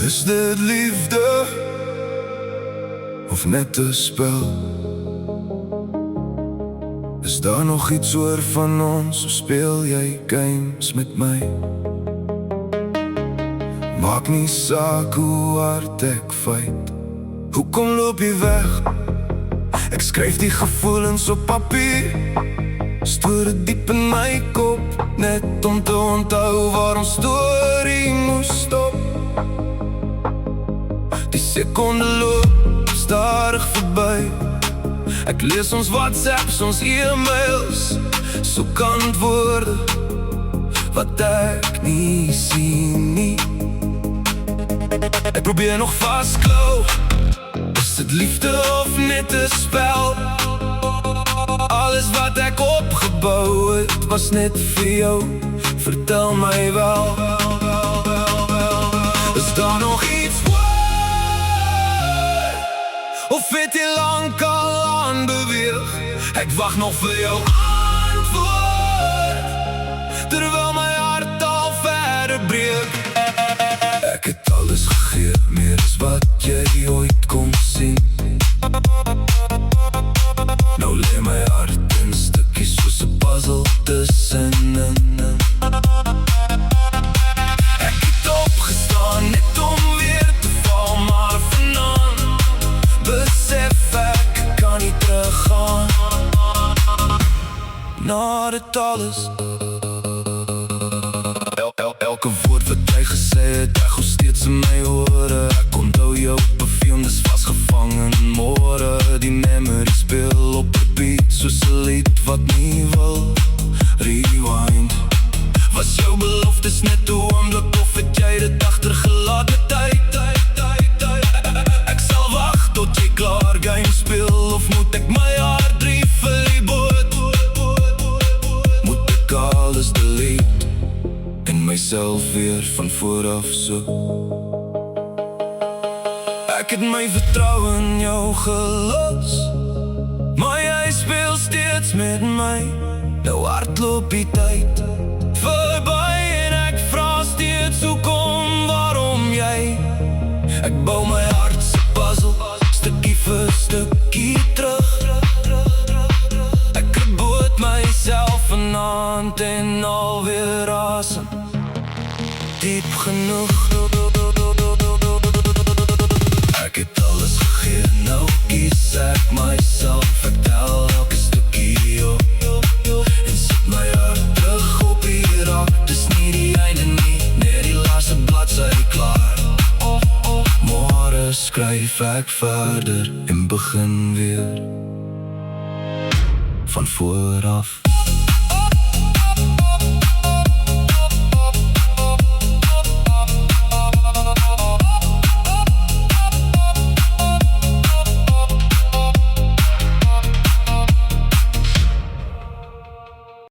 Is dit liefde of net 'n spel? Is daar nog iets oor van ons, of speel jy games met my? Maak nie saak hoe hard ek fight, hoekom loop jy weg? Ek skryf die gevoelens op papier, stoor dit diep in my kop, net om te onthou waar ons storie moes stop. Die sekonde loop stadig verby, ek lees ons WhatsApps, ons e-mails, soek antwoorde wat ek nie sien nie. Ek probeer nog vasklou, is dit liefde of net 'n spel? Alles wat ek opgebou het, was net vir jou, vertel my wel. Is daar nog iets waar? Of het jy lang al aanbeweeg? Ek wacht nog vir jou antwoord, terwyl my hart al verder breek. Ek het alles gegee, meer as wat jy ooit kon sien. Nou lê my hart in stukkies soos 'n puzzle tussenin. Ek het opgestaan net om weer te val, maar vanaand besef ek kan nie teruggaan. Na dit alles, elke woord wat jy gesê het, echo steeds in my ore. Ek onthou jou perfume, dis vasgevang in môre. Die memory speel op repeat, soos 'n lied wat nie wil rewind. Was jou beloftes net 'n oomblik, of het jy dit agtergelaat met tyd? Ek sal wag tot jy klaar game speel, of moet ek my hart drie vir die boot? Moet ek alles delete en myself weer van vooraf soek? Ek het my vertroue in jou gelos, maar jy speel steeds met my. Nou hardloop die tyd verby en ek vra steeds hoekom, waarom jy? Ek bou my hart se puzzle, stukkie vir stukkie terug. Ek geboot myself vanaand en alweer asem diep genoeg. Ek het alles gegee, nou kies ek myself. Ek tel elke stukkie op en sit my hart terug op die rak. Dis nie die einde nie, net die laaste bladsy klaar. Môre skryf ek verder en begin weer van vooraf.